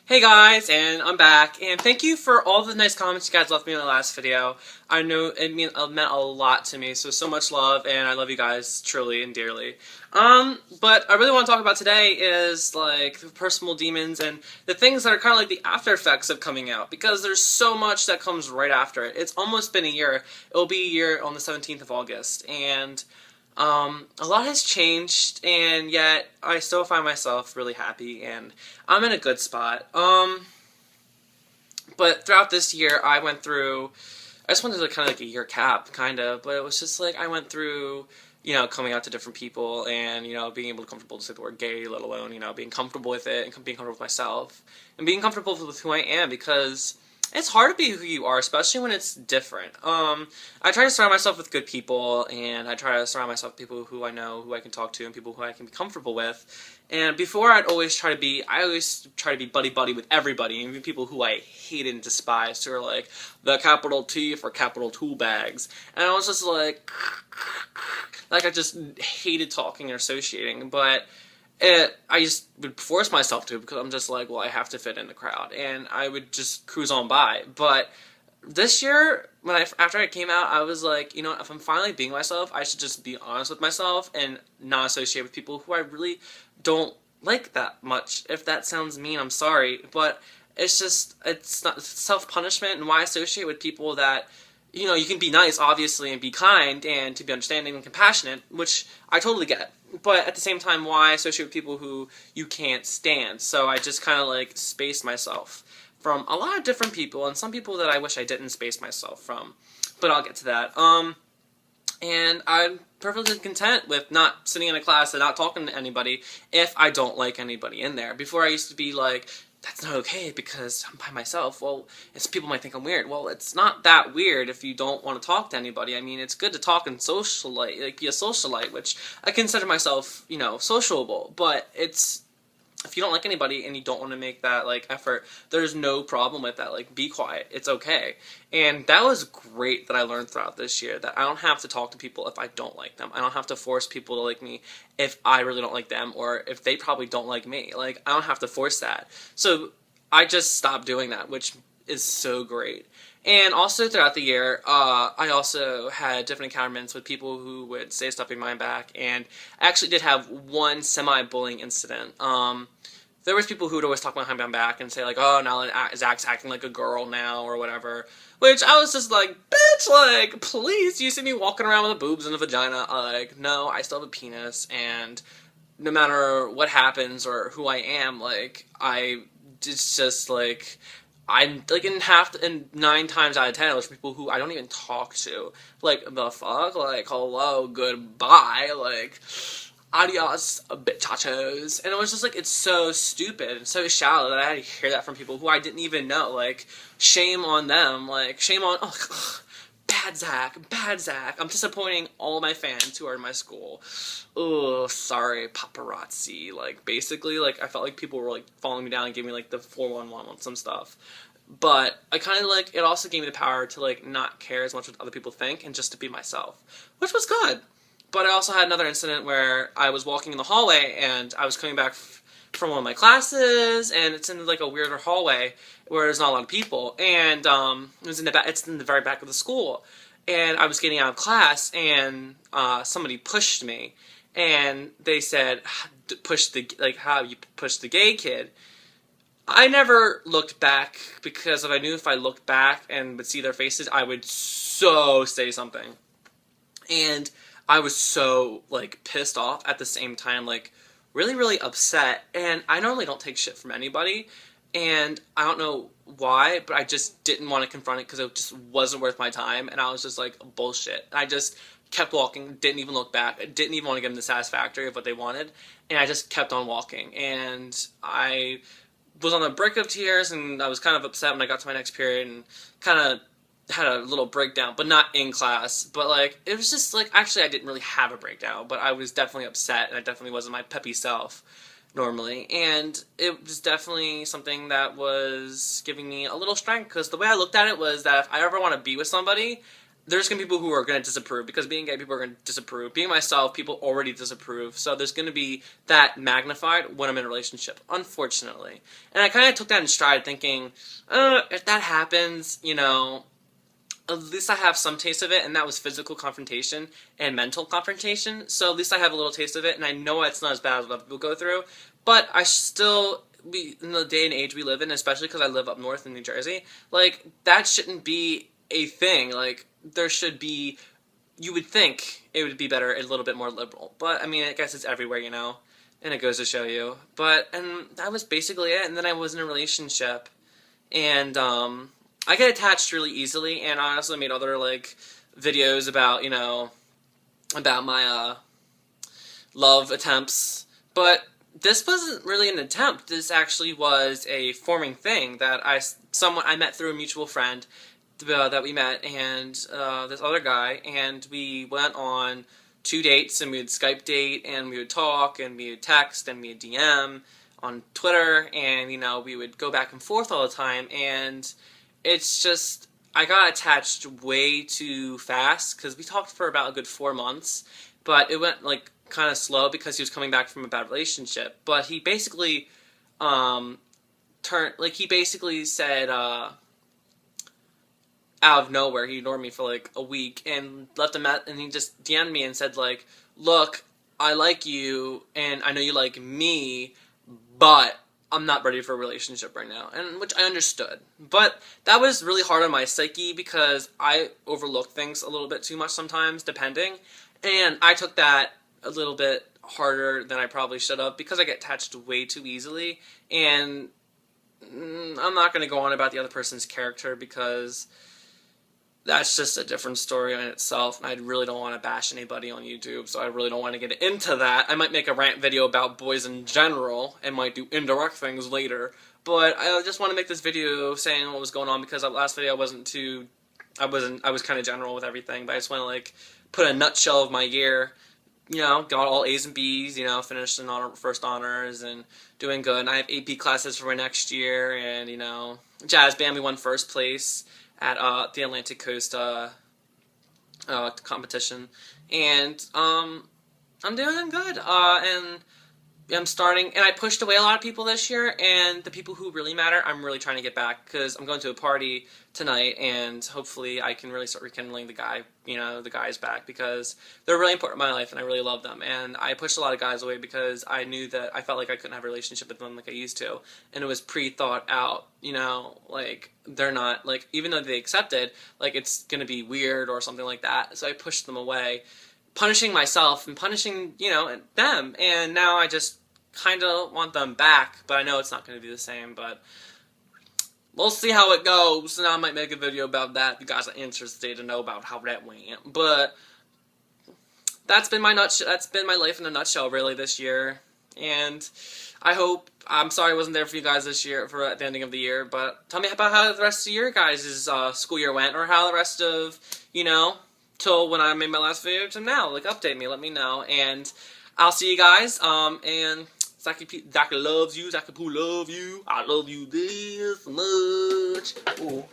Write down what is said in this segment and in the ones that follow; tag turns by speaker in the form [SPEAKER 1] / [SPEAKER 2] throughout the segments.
[SPEAKER 1] Hey guys, and I'm back, and thank you for all the nice comments you guys left me in the last video. I know it meant a lot to me, so much love, and I love you guys truly and dearly. But I really want to talk about today is, like, the personal demons and the things that are kind of like the after effects of coming out, because there's so much that comes right after it. It's almost been a year. It'll be a year on the 17th of August, and a lot has changed, and yet I still find myself really happy, and I'm in a good spot. But throughout this year, I went through, I just wanted to kind of like a year cap, kind of, but it was just like I went through, coming out to different people, and, being able to comfortable to say the word gay, let alone, being comfortable with it, and being comfortable with myself, and being comfortable with who I am, because it's hard to be who you are, especially when it's different. I try to surround myself with good people, and I try to surround myself with people who I know, who I can talk to, and people who I can be comfortable with. And before, I always try to be buddy-buddy with everybody, even people who I hated and despised, who are like, the capital T for capital tool bags. And I was just like I just hated talking or associating, but I just would force myself to, because I'm just like, well, I have to fit in the crowd, and I would just cruise on by. But this year, after I came out, I was like, if I'm finally being myself, I should just be honest with myself and not associate with people who I really don't like that much. If that sounds mean, I'm sorry, but it's not self-punishment, and why associate with people that, you can be nice, obviously, and be kind, and to be understanding and compassionate, which I totally get. But at the same time, why associate with people who you can't stand? So I just kind of like spaced myself from a lot of different people, and some people that I wish I didn't space myself from. But I'll get to that. And I'm perfectly content with not sitting in a class and not talking to anybody if I don't like anybody in there. Before, I used to be like, that's not okay because I'm by myself. Well, people might think I'm weird. Well, it's not that weird if you don't want to talk to anybody. I mean, it's good to talk and socialite, like be a socialite, which I consider myself, sociable. But if you don't like anybody and you don't want to make that, like, effort, there's no problem with that. Like, be quiet. It's okay. And that was great that I learned throughout this year, that I don't have to talk to people if I don't like them. I don't have to force people to like me if I really don't like them, or if they probably don't like me. Like, I don't have to force that. So I just stopped doing that, which is so great. And also throughout the year, I also had different encounterments with people who would say stuff behind my back, and I actually did have one semi-bullying incident. There was people who would always talk behind my back and say, like, oh, now Zach's acting like a girl now, or whatever, which I was just like, bitch, like, please, you see me walking around with a boobs and a vagina? Like, no, I still have a penis, and no matter what happens or who I am, like, it's just, like, I'm, like, in 9 times out of 10, it was people who I don't even talk to. Like, the fuck? Like, hello, goodbye, like, adios, bitchachos. And it was just, like, it's so stupid and so shallow that I had to hear that from people who I didn't even know. Like, shame on them. Like, shame on, bad Zach. I'm disappointing all my fans who are in my school. Oh, sorry, paparazzi. Like, basically, like, I felt like people were, like, following me down and giving me, like, the 411 on some stuff. But I kind of, like, it also gave me the power to, like, not care as much what other people think and just to be myself, which was good. But I also had another incident where I was walking in the hallway, and I was coming back from one of my classes, and it's in, like, a weirder hallway where there's not a lot of people, and it's in the very back of the school, and I was getting out of class, and somebody pushed me, and they said, how you pushed the gay kid. I never looked back, because I knew if I looked back and would see their faces, I would so say something. And I was so, like, pissed off at the same time, like, really, really upset. And I normally don't take shit from anybody, and I don't know why, but I just didn't want to confront it because it just wasn't worth my time, and I was just like, bullshit. I just kept walking, didn't even look back, didn't even want to give them the satisfactory of what they wanted, and I just kept on walking. And I was on the brink of tears, and I was kind of upset when I got to my next period, and kind of had a little breakdown, but not in class. But, like, it was just, like, actually I didn't really have a breakdown, but I was definitely upset, and I definitely wasn't my peppy self normally, and it was definitely something that was giving me a little strength, because the way I looked at it was that if I ever want to be with somebody, there's going to be people who are going to disapprove, because being gay, people are going to disapprove. Being myself, people already disapprove. So there's going to be that magnified when I'm in a relationship, unfortunately. And I kind of took that in stride, thinking, if that happens, you know, at least I have some taste of it, and that was physical confrontation and mental confrontation. So at least I have a little taste of it, and I know it's not as bad as what people go through. But I still, in the day and age we live in, especially because I live up north in New Jersey, like, that shouldn't be a thing. Like, there should be, you would think it would be better, a little bit more liberal. But, I mean, I guess it's everywhere, you know, and it goes to show you. But, and that was basically it, and then I was in a relationship, and, I get attached really easily, and I also made other, like, videos about, you know, about my, love attempts, but this wasn't really an attempt. This actually was a forming thing that I met through a mutual friend, that we met, and this other guy, and we went on 2 dates, and we would Skype date, and we would talk, and we would text, and we would DM on Twitter, and, you know, we would go back and forth all the time, and it's just, I got attached way too fast, because we talked for about a good 4 months, but it went, like, kind of slow, because he was coming back from a bad relationship, but he basically, he basically said, out of nowhere, he ignored me for like a week and left and he just DM'd me and said, like, look, I like you and I know you like me, but I'm not ready for a relationship right now, and which I understood. But that was really hard on my psyche, because I overlook things a little bit too much sometimes, depending, and I took that a little bit harder than I probably should have, because I get attached way too easily, and I'm not going to go on about the other person's character, because that's just a different story in itself, and I really don't want to bash anybody on YouTube, so I really don't want to get into that. I might make a rant video about boys in general, and might do indirect things later, but I just want to make this video saying what was going on, because that last video I was kind of general with everything, but I just want to, like, put a nutshell of my year. You know, got all A's and B's, you know, finished in first honors, and doing good, and I have AP classes for my next year, and, you know, jazz band, we won first place at the Atlantic Coast competition, and I'm doing good, and I'm starting, and I pushed away a lot of people this year, and the people who really matter, I'm really trying to get back, because I'm going to a party tonight, and hopefully I can really start rekindling the guys back, because they're really important in my life, and I really love them, and I pushed a lot of guys away, because I knew that I felt like I couldn't have a relationship with them like I used to, and it was pre-thought out, you know, like, they're not, like, even though they accepted, like, it's gonna be weird or something like that, so I pushed them away, punishing myself and punishing, you know, them, and now I just kind of want them back, but I know it's not going to be the same, but we'll see how it goes, and I might make a video about that if you guys are interested to know about how that went, but that's been my life in a nutshell, really, this year, and I'm sorry I wasn't there for you guys this year, at the ending of the year, but tell me about how the rest of your guys' school year went, or how the rest of, you know, till when I made my last video to now, like, update me, let me know, and I'll see you guys, and Zachy loves you, Zachyipoo love you, I love you this much. Ooh,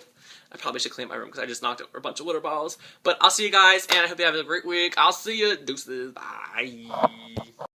[SPEAKER 1] I probably should clean my room, because I just knocked over a bunch of water bottles, but I'll see you guys, and I hope you have a great week. I'll see you, deuces, bye.